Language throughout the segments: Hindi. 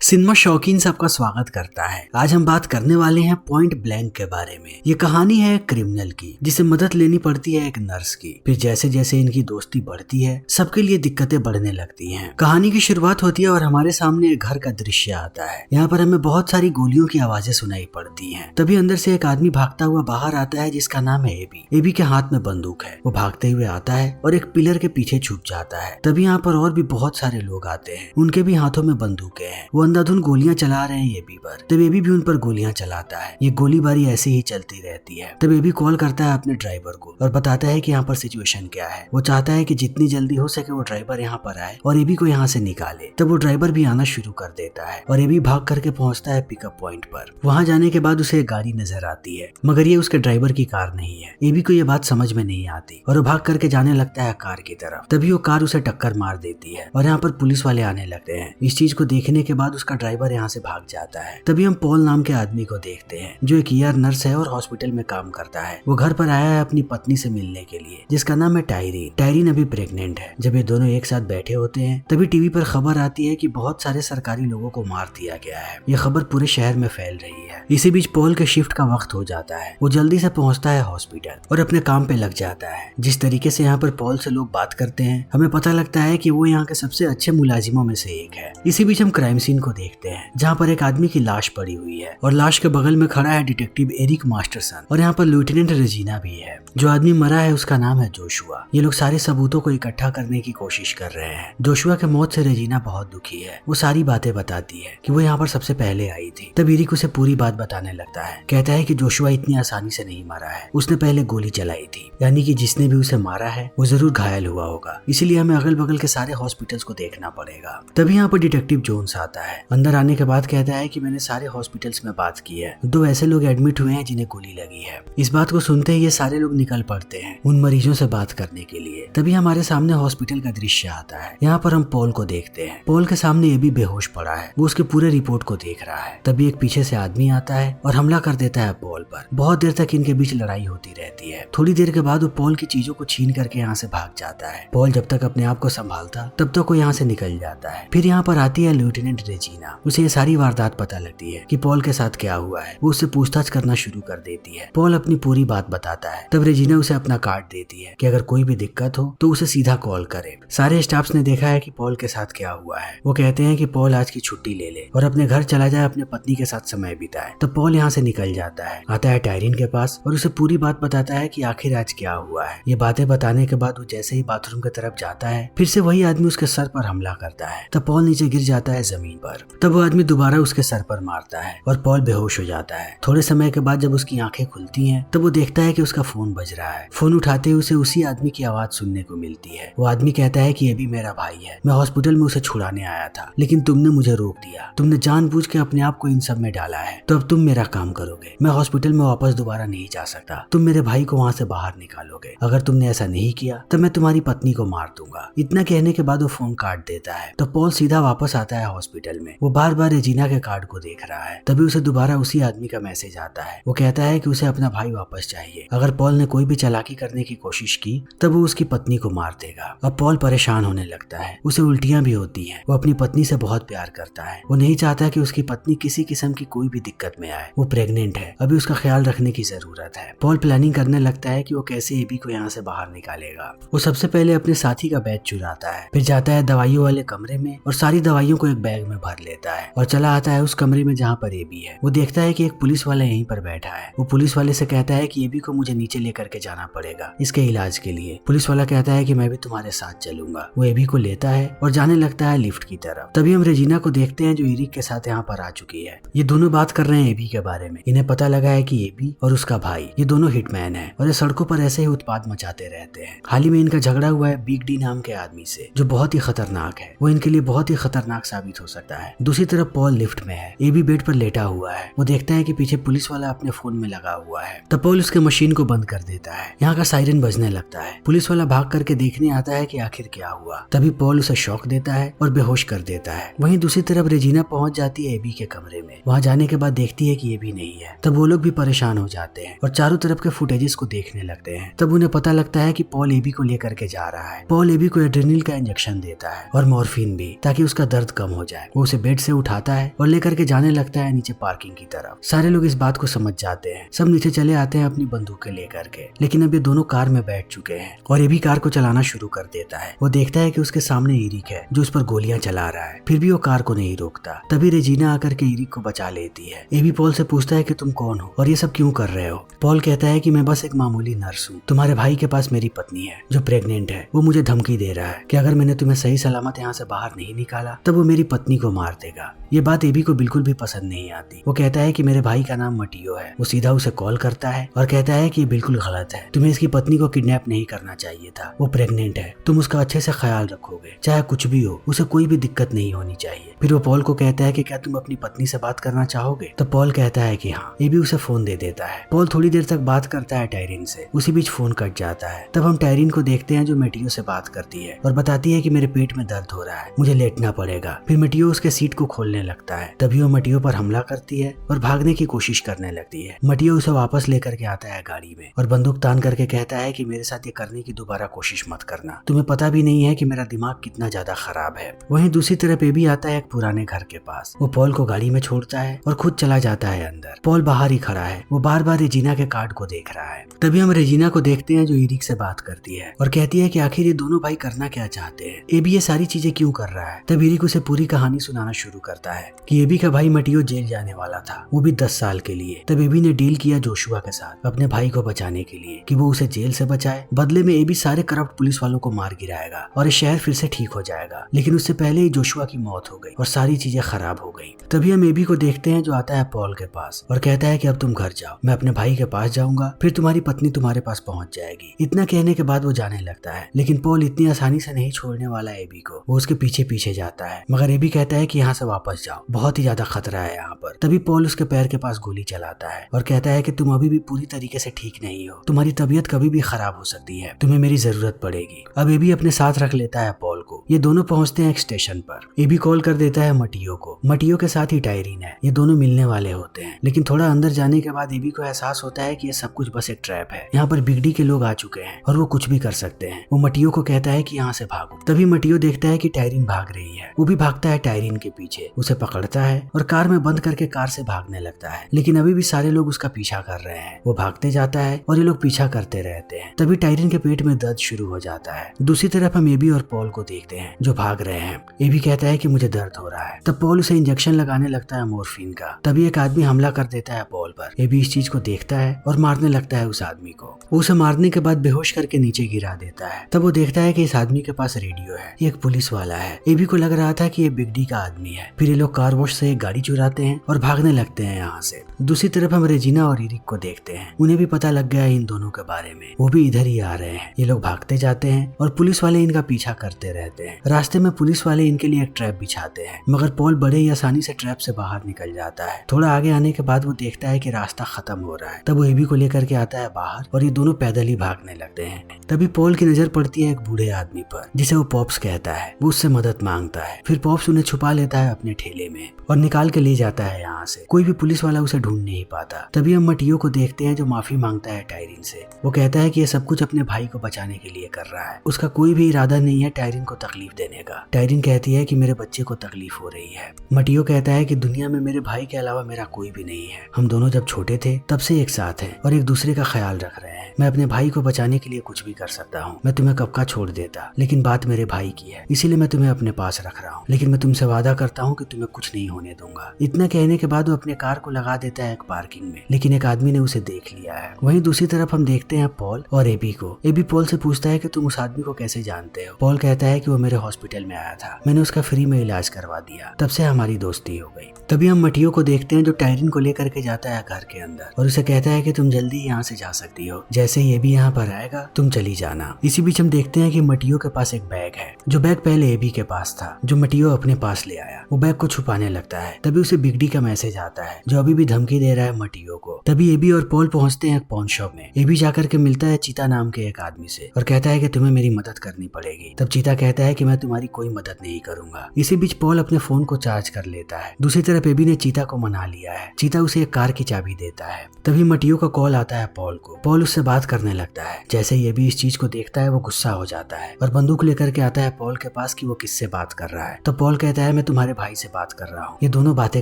सिनेमा शौकीन सबका स्वागत करता है। आज हम बात करने वाले हैं पॉइंट ब्लैंक के बारे में। ये कहानी है एक क्रिमिनल की जिसे मदद लेनी पड़ती है एक नर्स की। फिर जैसे जैसे इनकी दोस्ती बढ़ती है सबके लिए दिक्कतें बढ़ने लगती हैं। कहानी की शुरुआत होती है और हमारे सामने एक घर का दृश्य आता है। यहाँ पर हमें बहुत सारी गोलियों की आवाजें सुनाई पड़ती हैं। तभी अंदर से एक आदमी भागता हुआ बाहर आता है जिसका नाम है एबी। एबी के हाथ में बंदूक है। वो भागते हुए आता है और एक पिलर के पीछे छुप जाता है। तभी यहाँ पर और भी बहुत सारे लोग आते हैं, उनके भी हाथों में बंदूकें हैं। वो अंधाधुंध गोलियां चला रहे हैं एबी पर। तब एबी भी उन पर गोलियां चलाता है। ये गोलीबारी ऐसे ही चलती रहती है। तब एबी कॉल करता है अपने ड्राइवर को और बताता है कि यहाँ पर सिचुएशन क्या है। वो चाहता है कि जितनी जल्दी हो सके वो ड्राइवर यहाँ पर आए और एबी को यहाँ से निकाले। तब वो ड्राइवर भी आना शुरू कर देता है और एबी भाग करके पहुंचता है पिकअप पॉइंट पर। वहां जाने के बाद उसे एक गाड़ी नजर आती है, मगर ये उसके ड्राइवर की कार नहीं है। एबी को ये बात समझ में नहीं आती और वो भाग करके जाने लगता है कार की तरफ। तभी वो कार उसे टक्कर मार देती है और यहाँ पर पुलिस वाले आने लगते हैं। इस चीज को देखने के बाद उसका ड्राइवर यहाँ से भाग जाता है। तभी हम पॉल नाम के आदमी को देखते हैं जो एक ईआर नर्स है और हॉस्पिटल में काम करता है। वो घर पर आया है अपनी पत्नी से मिलने के लिए जिसका नाम है टायरीन। टायरीन अभी प्रेग्नेंट है। जब ये दोनों एक साथ बैठे होते हैं तभी टीवी पर खबर आती है कि बहुत सारे सरकारी लोगों को मार दिया गया है। ये खबर पूरे शहर में फैल रही है। इसी बीच पॉल के शिफ्ट का वक्त हो जाता है। वो जल्दी से पहुंचता है हॉस्पिटल और अपने काम पे लग जाता है। जिस तरीके से यहाँ पर पॉल से लोग बात करते हैं हमें पता लगता है कि वो यहाँ के सबसे अच्छे मुलाजिमों में से एक है। इसी बीच हम क्राइम सीन को देखते हैं जहाँ पर एक आदमी की लाश पड़ी हुई है और लाश के बगल में खड़ा है डिटेक्टिव एरिक मास्टरसन और यहाँ पर लेफ्टिनेंट रेजिना भी है। जो आदमी मरा है उसका नाम है जोशुआ। ये लोग सारे सबूतों को इकट्ठा करने की कोशिश कर रहे हैं। जोशुआ के मौत से रेजिना बहुत दुखी है। वो सारी बातें बताती है कि वो यहाँ पर सबसे पहले आई थी। तब एरिक उसे पूरी बात बताने लगता है। कहता है कि जोशुआ इतनी आसानी से नहीं मरा है, उसने पहले गोली चलाई थी, यानी कि जिसने भी उसे मारा है वो जरूर घायल हुआ होगा। इसीलिए हमें अगल बगल के सारे हॉस्पिटल्स को देखना पड़ेगा। तभी यहाँ पर डिटेक्टिव जोन्स आता है। अंदर आने के बाद कहता है कि मैंने सारे हॉस्पिटल्स में बात की है, 2 ऐसे लोग एडमिट हुए हैं जिन्हें गोली लगी है। इस बात को सुनते ही ये सारे लोग निकल पड़ते हैं उन मरीजों से बात करने के लिए। तभी हमारे सामने हॉस्पिटल का दृश्य आता है। यहाँ पर हम पॉल को देखते हैं। पॉल के सामने ये भी बेहोश पड़ा है। वो उसके पूरे रिपोर्ट को देख रहा है। तभी एक पीछे से आदमी आता है और हमला कर देता है पॉल पर। बहुत देर तक इनके बीच लड़ाई होती रहती है। थोड़ी देर के बाद वो पॉल की चीजों को छीन करके यहाँ से भाग जाता है। पॉल जब तक अपने आप को संभालता तब तक वो यहाँ से निकल जाता है। फिर यहाँ पर आती है लेफ्टिनेंट रेजिना। उसे ये सारी वारदात पता लगती है कि पॉल के साथ क्या हुआ है। वो उससे पूछताछ करना शुरू कर देती है। पॉल अपनी पूरी बात बताता है। तब रेजिना उसे अपना कार्ड देती है कि अगर कोई भी दिक्कत हो तो उसे सीधा कॉल करे। सारे स्टाफ्स ने देखा है कि पॉल के साथ क्या हुआ है। वो कहते हैं कि पॉल आज की छुट्टी ले ले और अपने घर चला जाए, अपने पत्नी के साथ समय बिताए। तब पॉल यहाँ से निकल जाता है, आता है टायरीन के पास और उसे पूरी बात बताता है कि आखिर आज क्या हुआ है। ये बातें बताने के बाद वो जैसे ही बाथरूम की तरफ जाता है फिर से वही आदमी उसके सर पर हमला करता है। तब पॉल नीचे गिर जाता है जमीन पर। तब वो आदमी दोबारा उसके सर पर मारता है और पॉल बेहोश हो जाता है। थोड़े समय के बाद जब उसकी आंखें खुलती हैं तब वो देखता है कि उसका फोन बज रहा है। फोन उठाते ही उसे उसी आदमी की आवाज सुनने को मिलती है। वो आदमी कहता है कि ये भी मेरा भाई है, मैं हॉस्पिटल में उसे छुड़ाने आया था लेकिन तुमने मुझे रोक दिया। तुमने जानबूझ के अपने आप को इन सब में डाला है, तो अब तुम मेरा काम करोगे। मैं हॉस्पिटल में वापस दोबारा नहीं जा सकता। तुम मेरे भाई को वहाँ से बाहर निकालोगे। अगर तुमने ऐसा नहीं किया तो मैं तुम्हारी पत्नी को मार दूंगा। इतना कहने के बाद वो फोन काट देता है। तो पॉल सीधा वापस आता है हॉस्पिटल में। वो बार बार रेजिना के कार्ड को देख रहा है। तभी उसे दोबारा उसी आदमी का मैसेज आता है। वो कहता है कि उसे अपना भाई वापस चाहिए। अगर पॉल ने कोई भी चालाकी करने की कोशिश की तब वो उसकी पत्नी को मार देगा। अब पॉल परेशान होने लगता है। उसे उल्टियां भी होती हैं। वो अपनी पत्नी से बहुत प्यार करता है। वो नहीं चाहता कि उसकी पत्नी किसी किस्म की कोई भी दिक्कत में आए। वो प्रेग्नेंट है, अभी उसका ख्याल रखने की जरूरत है। पॉल प्लानिंग करने लगता है कि वो कैसे एबी को यहाँ से बाहर निकालेगा। वो सबसे पहले अपने साथी का बैग चुराता है, फिर जाता है दवाइयों वाले कमरे में और सारी दवाइयों को एक बैग में भर लेता है और चला आता है उस कमरे में जहाँ पर एबी है। वो देखता है कि एक पुलिस वाला यहीं पर बैठा है। वो पुलिस वाले से कहता है कि एबी को मुझे नीचे लेकर के जाना पड़ेगा इसके इलाज के लिए। पुलिस वाला कहता है कि मैं भी तुम्हारे साथ चलूंगा। वो एबी को लेता है और जाने लगता है लिफ्ट की तरफ। तभी हम रेजिना को देखते हैं जो एरिक के साथ यहाँ पर आ चुकी है। ये दोनों बात कर रहे हैं एबी के बारे में। इन्हें पता लगा है कि एबी और उसका भाई ये दोनों हिटमैन हैं और ये सड़कों पर ऐसे ही उत्पात मचाते रहते हैं। हाल ही में इनका झगड़ा हुआ है बिग डी नाम के आदमी से जो बहुत ही खतरनाक है। वो इनके लिए बहुत ही खतरनाक साबित हो सकता है। दूसरी तरफ पॉल लिफ्ट में है। एबी बेड पर लेटा हुआ है। वो देखता है कि पीछे पुलिस वाला अपने फोन में लगा हुआ है। तब पॉल उसके मशीन को बंद कर देता है। यहाँ का सायरन बजने लगता है। पुलिस वाला भाग करके देखने आता है कि आखिर क्या हुआ। तभी पॉल उसे शॉक देता है और बेहोश कर देता है। वहीं दूसरी तरफ रेजिना पहुंच जाती है एबी के कमरे में। वहां जाने के बाद देखती है कि एबी नहीं है। तब वो लोग भी परेशान हो जाते हैं और चारों तरफ के फुटेजेस को देखने लगते हैं। तब उन्हें पता लगता है कि पॉल एबी को लेकर के जा रहा है। पॉल एबी को एड्रेनलिन का इंजेक्शन देता है और मॉर्फिन भी, ताकि उसका दर्द कम हो जाए। वो उसे बेड से उठाता है और लेकर के जाने लगता है नीचे पार्किंग की तरफ। सारे लोग इस बात को समझ जाते हैं, सब नीचे चले आते हैं अपनी बंदूकें लेकर के। लेकिन अब ये दोनों कार में बैठ चुके हैं और ये भी कार को चलाना शुरू कर देता है। वो देखता है कि उसके सामने इरिक है जो उस पर गोलियां चला रहा है, फिर भी वो कार को नहीं रोकता। तभी रेजिना आकर के इरिक को बचा लेती है। एबी पॉल से पूछता है कि तुम कौन हो और ये सब क्यों कर रहे हो। पॉल कहता है कि मैं बस एक मामूली नर्स हूँ। तुम्हारे भाई के पास मेरी पत्नी है जो प्रेग्नेंट है। वो मुझे धमकी दे रहा है कि अगर मैंने तुम्हें सही सलामत यहाँ से बाहर नहीं निकाला तब वो मेरी पत्नी को मार देगा। ये बात एबी को बिल्कुल भी पसंद नहीं आती। वो कहता है कि मेरे भाई का नाम मटियो है। वो सीधा उसे कॉल करता है और कहता है कि ये बिल्कुल गलत है, तुम्हें इसकी पत्नी को किडनैप नहीं करना चाहिए था। वो प्रेग्नेंट है, तुम उसका अच्छे से ख्याल रखोगे, चाहे कुछ भी हो, उसे कोई भी दिक्कत नहीं होनी चाहिए। फिर वो पॉल को कहता है कि क्या तुम अपनी पत्नी से बात करना चाहोगे। तो पॉल कहता है कि हाँ। एबी उसे फोन दे देता है। पॉल थोड़ी देर तक बात करता है टायरिन से। उसी बीच फोन कट जाता है। तब हम टायरिन को देखते हैं जो मेटियो से बात करती है और बताती है कि मेरे पेट में दर्द हो रहा है, मुझे लेटना पड़ेगा। फिर मेटियो उसके सीट को खोलने लगता है। तभी वो मटियो पर हमला करती है और भागने की कोशिश करने लगती है। मटियो उसे वापस लेकर के आता है गाड़ी में और बंदूक तान करके कहता है कि मेरे साथ ये करने की दोबारा कोशिश मत करना, तुम्हें पता भी नहीं है कि मेरा दिमाग कितना ज्यादा खराब है। वहीं दूसरी तरफ एबी आता है एक पुराने घर के पास। वो पॉल को गाड़ी में छोड़ता है और खुद चला जाता है अंदर। पॉल बाहर ही खड़ा है। वो बार बार रेजिना के कार्ड को देख रहा है। तभी हम रेजिना को देखते हैं जो इरिक से बात करती है और कहती है कि आखिर ये दोनों भाई करना क्या चाहते हैं, एबी ये सारी चीजें क्यों कर रहा है। तब इरिक उसे पूरी कहानी सुनाना शुरू करता है कि एबी का भाई मटियो जेल जाने वाला था, वो भी 10 साल के लिए। तब एबी ने डील किया जोशुआ के साथ अपने भाई को बचाने के लिए कि वो उसे जेल से बचाए। बदले में एबी सारे करप्ट पुलिस वालों को मार गिराएगा और ये शहर फिर से ठीक हो जाएगा। लेकिन उससे पहले ही जोशुआ की मौत हो गई और सारी चीजें खराब हो गई। तभी हम एबी को देखते हैं जो आता है पॉल के पास और कहता है कि अब तुम घर जाओ, मैं अपने भाई के पास जाऊंगा, फिर तुम्हारी पत्नी तुम्हारे पास पहुंच जाएगी। इतना कहने के बाद वो जाने लगता है। लेकिन पॉल इतनी आसानी से नहीं छोड़ने वाला एबी को। वो उसके पीछे पीछे जाता है मगर एबी कहता है कि यहाँ से वापस जाओ, बहुत ही ज्यादा खतरा है यहाँ पर। तभी पॉल उसके पैर के पास गोली चलाता है और कहता है कि तुम अभी भी पूरी तरीके से ठीक नहीं हो, तुम्हारी तबीयत कभी भी खराब हो सकती है, तुम्हें मेरी जरूरत पड़ेगी। अब एबी अपने साथ रख लेता है पॉल को। ये दोनों पहुंचते हैं एक स्टेशन पर। एबी कॉल कर देता है मटियो को। मटियो के साथ ही टायरिन है। ये दोनों मिलने वाले होते हैं। लेकिन थोड़ा अंदर जाने के बाद एबी को एहसास होता है कि ये सब कुछ बस एक ट्रैप है। यहाँ पर बिग डी के लोग आ चुके हैं और वो कुछ भी कर सकते हैं। वो मटियो को कहता है कि यहाँ से भागो। तभी मटियो देखता है कि टायरिन भाग रही है। वो भी भागता है टायरिन के पीछे, उसे पकड़ता है और कार में बंद करके कार से भागने लगता है। लेकिन अभी भी सारे लोग उसका पीछा कर रहे हैं। वो भागते जाता है और ये लोग पीछा करते रहते हैं। तभी टायरिन के पेट में दर्द शुरू हो जाता है। दूसरी तरफ हम एबी और पॉल को देखते हैं जो भाग रहे हैं। एबी कहता है कि मुझे दर्द हो रहा है। तब पॉल उसे इंजेक्शन लगाने लगता है मोर्फिन का। तभी एक आदमी हमला कर देता है पॉल पर। एबी इस चीज को देखता है और मारने लगता है उस आदमी को। उसे मारने के बाद बेहोश करके नीचे गिरा देता है। तब वो देखता है कि इस आदमी के पास रेडियो है, ये एक पुलिस वाला है। एबी को लग रहा था कि ये बिग डी का आदमी है। फिर ये लोग कार वॉश से एक गाड़ी चुराते हैं और भागने लगते हैं यहाँ से। दूसरी तरफ हम रेजिना और इरिक को देखते हैं। उन्हें भी पता लग गया इन दोनों के बारे में, वो भी इधर ही आ रहे हैं। ये लोग भागते जाते हैं और पुलिस वाले इनका पीछा करते रहते हैं। रास्ते में पुलिस वाले इनके लिए एक ट्रैप बिछाते हैं मगर पॉल बड़े ही आसानी से ट्रैप से बाहर निकल जाता है। थोड़ा आगे आने के बाद वो देखता है कि रास्ता खत्म हो रहा है। तब वो एबी को लेकर के आता है बाहर और ये दोनों पैदल ही भागने लगते हैं। तभी पॉल की नजर पड़ती है एक बूढ़े आदमी पर जिसे वो पॉप्स कहता है। वो उससे मदद मांगता है। फिर पॉप्स उन्हें छुपा लेता है अपने ठेले में और निकाल के ले जाता है यहाँ से। कोई भी पुलिस वाला उसे ढूंढ नहीं पाता। तभी हम मटियो को देखते हैं जो माफी मांगता है टायरिन से। वो कहता है कि ये सब कुछ अपने भाई को बचाने के लिए कर रहा है, उसका कोई भी इरादा नहीं है टायरिन को तकलीफ देने का। टायरिन कहती है कि मेरे बच्चे को तकलीफ हो रही है। मटियो कहता है कि दुनिया में मेरे भाई के अलावा मेरा कोई भी नहीं है, हम दोनों जब छोटे थे तब से एक साथ हैं और एक दूसरे का ख्याल रख रहे हैं। मैं अपने भाई को बचाने के लिए कुछ भी कर सकता हूँ। मैं तुम्हें कब का छोड़ देता, लेकिन बात मेरे भाई की है, इसीलिए मैं तुम्हें अपने पास रख रहा हूँ। लेकिन मैं तुमसे वादा करता हूँ कि तुम्हें कुछ नहीं होने दूंगा। इतना कहने के बाद वो अपने कार को लगा देता है एक पार्किंग में, लेकिन एक आदमी ने उसे देख लिया है। वहीं दूसरी तरफ हम देखते हैं पॉल और एबी को। एबी पॉल से पूछता है कि तुम उस आदमी को कैसे जानते हो। पॉल कहता है कि वो मेरे हॉस्पिटल में आया था, मैंने उसका फ्री में इलाज करवा दिया, तब से हमारी दोस्ती हो गई। तभी हम मटियो को देखते हैं जो टायरिन को लेकर के जाता है घर के अंदर और उसे कहता है कि तुम जल्दी यहाँ से जा सकती हो, जैसे ही एबी यहाँ पर आएगा तुम चली जाना। इसी बीच हम देखते हैं कि मटियो के पास एक बैग है, जो बैग पहले एबी के पास था, जो मटियो अपने पास ले आया। वो बैग को छुपाने लगता है। तभी उसे बिग डी का मैसेज आता है जो अभी भी धमकी दे रहा है मटियो को। तभी एबी और पॉल पहुंचते हैं एक पॉन शॉप में। एबी जाकर के मिलता है चीता नाम के एक आदमी से और कहता है कि तुम्हें मेरी मदद करनी पड़ेगी। तब चीता कहता है कि मैं तुम्हारी कोई मदद नहीं करूंगा। इसी बीच पॉल अपने फोन को चार्ज कर लेता है। दूसरी तरफ एबी ने चीता को मना लिया है। चीता उसे एक कार की चाबी देता है। तभी मटियो का कॉल आता है पॉल को। पॉल उससे बात करने लगता है। जैसे ये भी इस चीज को देखता है वो गुस्सा हो जाता है और बंदूक लेकर के आता है पॉल के पास कि वो किससे बात कर रहा है। तो पॉल कहता है मैं तुम्हारे भाई से बात कर रहा हूँ। ये दोनों बातें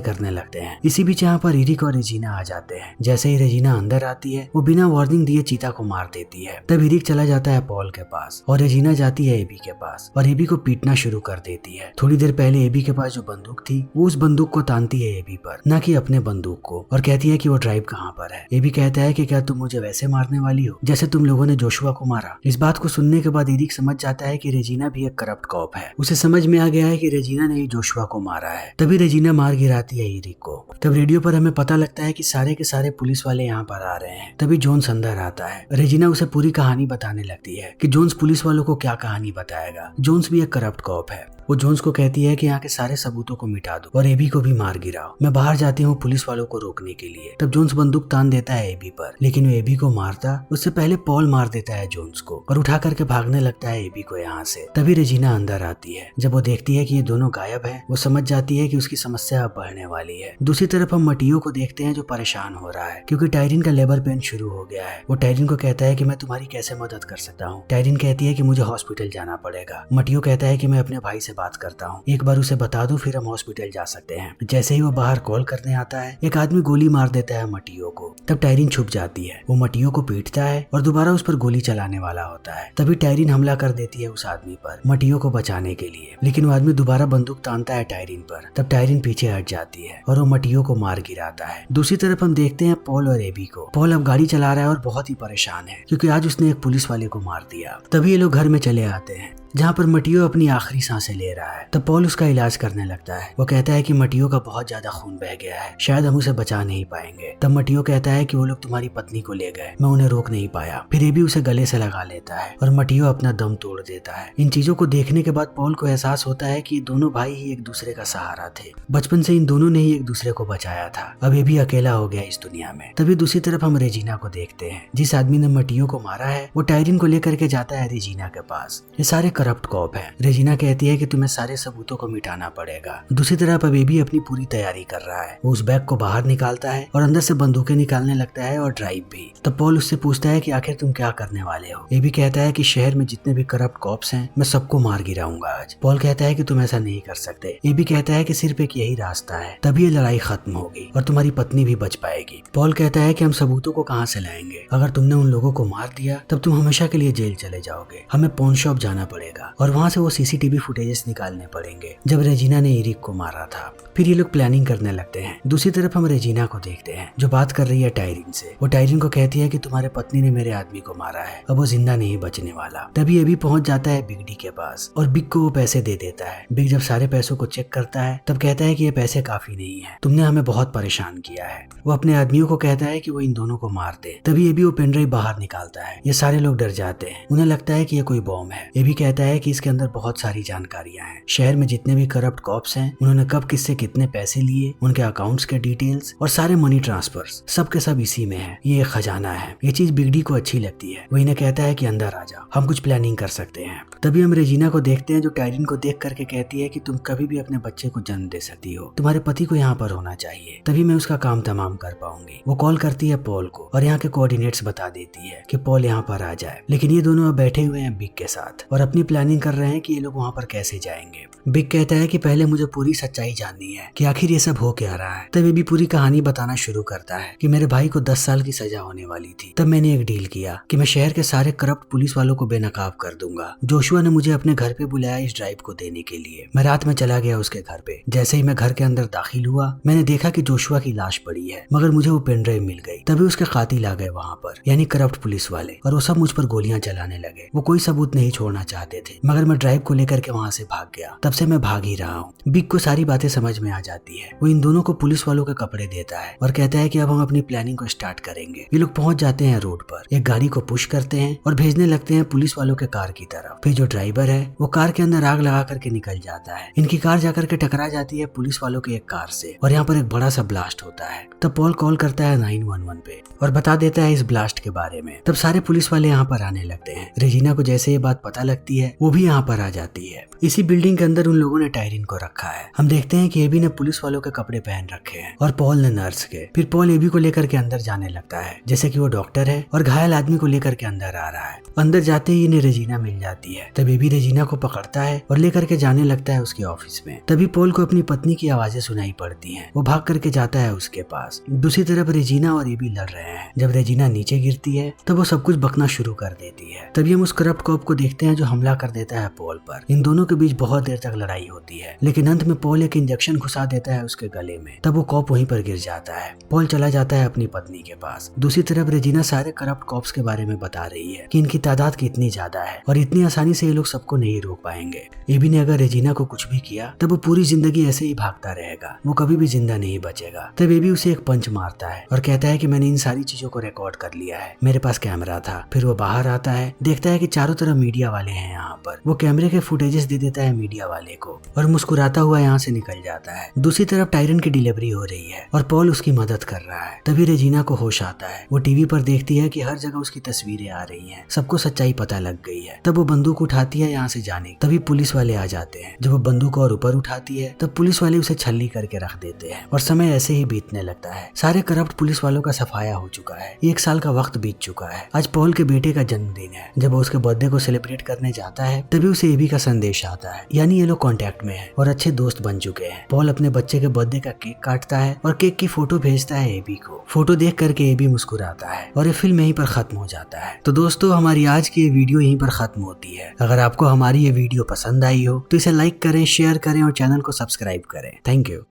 करने लगते हैं। इसी बीच यहाँ पर इरिक और रेजिना आ जाते हैं। जैसे ही रेजिना अंदर आती है वो बिना वार्निंग दिए चीता को मार देती है। तब इरिक चला जाता है पॉल के पास और रेजिना जाती है एबी के पास और एबी को पीटना शुरू कर देती है। थोड़ी देर पहले एबी के पास जो बंदूक थी वो उस बंदूक को तानती है एबी पर, ना कि अपने बंदूक को, और कहती है कि वो ड्राइव कहाँ पर है। एबी कहता है कि क्या तुम मुझे वैसे मारने वाली हो जैसे तुम लोगों ने जोशुआ को मारा। इस बात को सुनने के बाद इरिक समझ जाता है कि रेजिना भी एक करप्ट कॉप है। उसे समझ में आ गया है कि रेजिना ने ही जोशुआ को मारा है। तभी रेजिना मार गिराती है इरिक को। तब रेडियो पर हमें पता लगता है कि सारे के सारे पुलिस वाले यहाँ पर आ रहे हैं। तभी जोन्स अंदर आता है। रेजिना उसे पूरी कहानी बताने लगती है कि जोन्स पुलिस वालों को क्या कहानी बताएगा। जोन्स भी एक करप्ट कॉप है। वो जोन्स को कहती है कि यहाँ के सारे सबूतों को मिटा दो और एबी को भी मार गिराओ। मैं बाहर जाती हूँ पुलिस वालों को रोकने के लिए। तब जोन्स बंदूक तान देता है एबी पर, लेकिन वो एबी को मारता उससे पहले पॉल मार देता है जोन्स को और उठा करके भागने लगता है एबी को यहाँ से। तभी रेजिना अंदर आती है। जब वो देखती है कि ये दोनों गायब हैं, वो समझ जाती है कि उसकी समस्या अब बढ़ने वाली है। दूसरी तरफ हम मटियो को देखते हैं जो परेशान हो रहा है क्योंकि टायरिन का लेबर पेन शुरू हो गया है। वो टायरिन को कहता है कि मैं तुम्हारी कैसे मदद कर सकता हूँ। टायरिन कहती है कि मुझे हॉस्पिटल जाना पड़ेगा। मटियो कहता है कि मैं अपने भाई से बात करता हूँ, एक बार उसे बता दो फिर हम हॉस्पिटल जा सकते हैं। जैसे ही वो बाहर कॉल करने आता है एक आदमी गोली मार देता है मटियो को। तब टायरिन छुप जाती है। वो मटियो को पीटता है और दोबारा उस पर गोली चलाने वाला होता है। तभी टायरिन हमला कर देती है उस आदमी पर मटियो को बचाने के लिए, लेकिन वो आदमी दोबारा बंदूक तानता है टायरिन पर। तब टायरिन पीछे हट जाती है और वो मटियो को मार गिराता है। दूसरी तरफ हम देखते हैं पॉल और एबी को। पॉल अब गाड़ी चला रहा है और बहुत ही परेशान है क्योंकि आज उसने एक पुलिस वाले को मार दिया। तभी ये लोग घर में चले आते हैं जहाँ पर मटियो अपनी आखिरी सांसें ले रहा है। तब पॉल उसका इलाज करने लगता है। वो कहता है कि मटियो का बहुत ज्यादा खून बह गया है, शायद हम उसे बचा नहीं पाएंगे। तब मटियो कहता है कि वो लोग तुम्हारी पत्नी को ले गए, मैं उन्हें रोक नहीं पाया। फिर ये भी उसे गले से लगा लेता है और मटियो अपना दम तोड़ देता है। इन चीजों को देखने के बाद पॉल को एहसास होता है कि दोनों भाई ही एक दूसरे का सहारा थे। बचपन से इन दोनों ने ही एक दूसरे को बचाया था। अब ये भी अकेला हो गया इस दुनिया में। तभी दूसरी तरफ हम रेजिना को देखते हैं। जिस आदमी ने मटियो को मारा है वो टायरिन को लेकर के जाता है रेजिना के पास। ये सारे करप्ट कॉप है। रेजिना कहती है कि तुम्हें सारे सबूतों को मिटाना पड़ेगा। दूसरी तरफ अब एबी अपनी पूरी तैयारी कर रहा है। वो उस बैग को बाहर निकालता है और अंदर से बंदूकें निकालने लगता है और ड्राइव भी। तब पॉल उससे पूछता है कि आखिर तुम क्या करने वाले हो। एबी कहता है कि शहर में जितने भी करप्ट कॉप्स हैं मैं सबको मार गिराऊंगा आज। पॉल कहता है कि तुम ऐसा नहीं कर सकते। एबी कहता है कि सिर्फ एक यही रास्ता है, तभी ये लड़ाई खत्म होगी और तुम्हारी पत्नी भी बच पाएगी। पॉल कहता है कि हम सबूतों को कहाँ से लाएंगे, अगर तुमने उन लोगों को मार दिया तब तुम हमेशा के लिए जेल चले जाओगे। हमें पॉन शॉप जाना पड़ेगा और वहाँ से वो सीसीटीवी फुटेजेस निकालने पड़ेंगे जब रेजिना ने इरिक को मारा था। फिर ये लोग प्लानिंग करने लगते हैं। दूसरी तरफ हम रेजिना को देखते हैं जो बात कर रही है टायरिन से। वो टायरिन को कहती है कि तुम्हारे पत्नी ने मेरे आदमी को मारा है, अब वो जिंदा नहीं बचने वाला। तभी ये भी पहुंच जाता है बिग डी के पास और बिग को वो पैसे दे देता है। बिग जब सारे पैसों को चेक करता है तब कहता है कि ये पैसे काफी नहीं है, तुमने हमें बहुत परेशान किया है। वो अपने आदमियों को कहता है कि वो इन दोनों को मार दे। तभी ये भी वो पेनड्राइव बाहर निकालता है। ये सारे लोग डर जाते हैं, उन्हें लगता है कि ये कोई बॉम्ब है। ये भी कहता है कि इसके अंदर बहुत सारी जानकारियां हैं। शहर में जितने भी करप्ट कॉप्स हैं उन्होंने कब किससे कितने पैसे लिए, उनके अकाउंट्स के डिटेल्स और सारे मनी ट्रांसफर्स सब के सब इसी में है। ये एक खजाना है। ये चीज बिग डी को अच्छी लगती है। वो इन्हें कहता है कि अंदर आ जाओ, हम कुछ प्लानिंग कर सकते हैं। तभी हम रेजिना को देखते हैं जो टायरिन को देख करके कहती है कि तुम कभी भी अपने बच्चे को जन्म दे सकती हो, तुम्हारे पति को यहाँ पर होना चाहिए, तभी मैं उसका काम तमाम कर पाऊंगी। वो कॉल करती है पॉल को और यहाँ के कोऑर्डिनेट्स बता देती है कि पॉल यहाँ पर आ जाए। लेकिन ये दोनों अब बैठे हुए हैं बिग के साथ और अपनी प्लानिंग कर रहे हैं कि ये लोग वहाँ पर कैसे जाएंगे। बिग कहता है कि पहले मुझे पूरी सच्चाई जाननी है कि आखिर ये सब हो क्या रहा है। तब ये भी पूरी कहानी बताना शुरू करता है कि मेरे भाई को 10 साल की सजा होने वाली थी। तब मैंने एक डील किया कि मैं शहर के सारे करप्ट पुलिस वालों को बेनकाब कर दूंगा। जोशुआ ने मुझे अपने घर पे बुलाया इस ड्राइव को देने के लिए। मैं रात में चला गया उसके घर पे। जैसे ही मैं घर के अंदर दाखिल हुआ मैंने देखा कि जोशुआ की लाश पड़ी है, मगर मुझे वो पेन ड्राइव मिल गई। तभी उसके कातिल आ गए वहाँ पर, यानी करप्ट पुलिस वाले, और वो सब मुझ पर गोलियां चलाने लगे। वो कोई सबूत नहीं छोड़ना चाहते थे, मगर मैं ड्राइव को लेकर के वहाँ से भाग गया। तब से मैं भाग ही रहा हूँ। बिग को सारी बातें समझ में आ जाती है। वो इन दोनों को पुलिस वालों के कपड़े देता है और कहता है कि अब हम अपनी प्लानिंग को स्टार्ट करेंगे। ये लोग पहुंच जाते हैं रोड पर, एक गाड़ी को पुश करते हैं और भेजने लगते हैं पुलिस वालों के कार की तरफ। फिर जो ड्राइवर है वो कार के अंदर आग लगा करके निकल जाता है। इनकी कार जाकर के टकरा जाती है पुलिस वालों की एक कार से और यहाँ पर एक बड़ा सा ब्लास्ट होता है। तब पॉल कॉल करता है 911 पे और बता देता है इस ब्लास्ट के बारे में। तब सारे पुलिस वाले यहाँ पर आने लगते हैं। रेजिना को जैसे ये बात पता लगती है वो भी यहाँ पर आ जाती है। इसी बिल्डिंग के अंदर उन लोगों ने टायरिन को रखा है। हम देखते हैं कि एबी ने पुलिस वालों के कपड़े पहन रखे हैं और पॉल ने नर्स के। फिर पॉल एबी को लेकर के अंदर जाने लगता है जैसे कि वो डॉक्टर है और घायल आदमी को लेकर के अंदर आ रहा है। अंदर जाते ही इन्हें रेजिना मिल जाती है। तब एबी रेजिना को पकड़ता है और लेकर के जाने लगता है उसके ऑफिस में। तभी पॉल को अपनी पत्नी की आवाजें सुनाई पड़ती हैं। वो भाग करके जाता है उसके पास। दूसरी तरफ रेजिना और एबी लड़ रहे हैं। जब रेजिना नीचे गिरती है तब वो सब कुछ बकना शुरू कर देती है। तभी हम उस करप्ट कॉप को देखते हैं जो हमला कर देता है पॉल पर। इन दोनों के बीच बहुत देर तक लड़ाई होती है, लेकिन अंत में पॉल एक इंजेक्शन घुसा देता है उसके गले में। तब वो कॉप वहीं पर गिर जाता है। पॉल चला जाता है अपनी पत्नी के पास। दूसरी तरफ रेजिना सारे करप्ट कॉप्स के बारे में बता रही है कि इनकी तादाद कितनी ज्यादा है और इतनी आसानी से ये लोग सबको नहीं रोक पाएंगे। एबी ने अगर रेजिना को कुछ भी किया तब वो पूरी जिंदगी ऐसे ही भागता रहेगा, वो कभी भी जिंदा नहीं बचेगा। तब एबी उसे एक पंच मारता है और कहता है कि मैंने इन सारी चीजों को रिकॉर्ड कर लिया है, मेरे पास कैमरा था। फिर वो बाहर आता है, देखता है कि चारों तरफ मीडिया वाले हैं यहाँ पर। वो कैमरे के फुटेजेस दे देता है मीडिया वाले को और मुस्कुराता हुआ यहाँ से निकल जाता है। दूसरी तरफ टायरन की डिलीवरी हो रही है और पॉल उसकी मदद कर रहा है। तभी रेजिना को होश आता है। वो टीवी पर देखती है कि हर जगह उसकी तस्वीरें आ रही हैं, सबको सच्चाई पता लग गई है। तब वो बंदूक उठाती है यहाँ से जाने। तभी पुलिस वाले आ जाते हैं। जब वो बंदूक और ऊपर उठाती है तब पुलिस वाले उसे छल्ली करके रख देते हैं और समय ऐसे ही बीतने लगता है। सारे करप्ट पुलिस वालों का सफाया हो चुका है। 1 साल का वक्त बीत चुका है। आज पॉल के बेटे का जन्मदिन है। जब वो उसके बर्थडे को सेलिब्रेट करने जाता है तभी उसे एबी का संदेश आता है, यानी ये लोग कांटेक्ट में हैं और अच्छे दोस्त बन चुके हैं। पॉल अपने बच्चे के बर्थडे का केक काटता है और केक की फोटो भेजता है एबी को। फोटो देख करके एबी मुस्कुराता है और ये फिल्म यहीं पर खत्म हो जाता है। तो दोस्तों, हमारी आज की ये वीडियो यहीं पर खत्म होती है। अगर आपको हमारी ये वीडियो पसंद आई हो तो इसे लाइक करें, शेयर करें और चैनल को सब्सक्राइब करें। Thank you.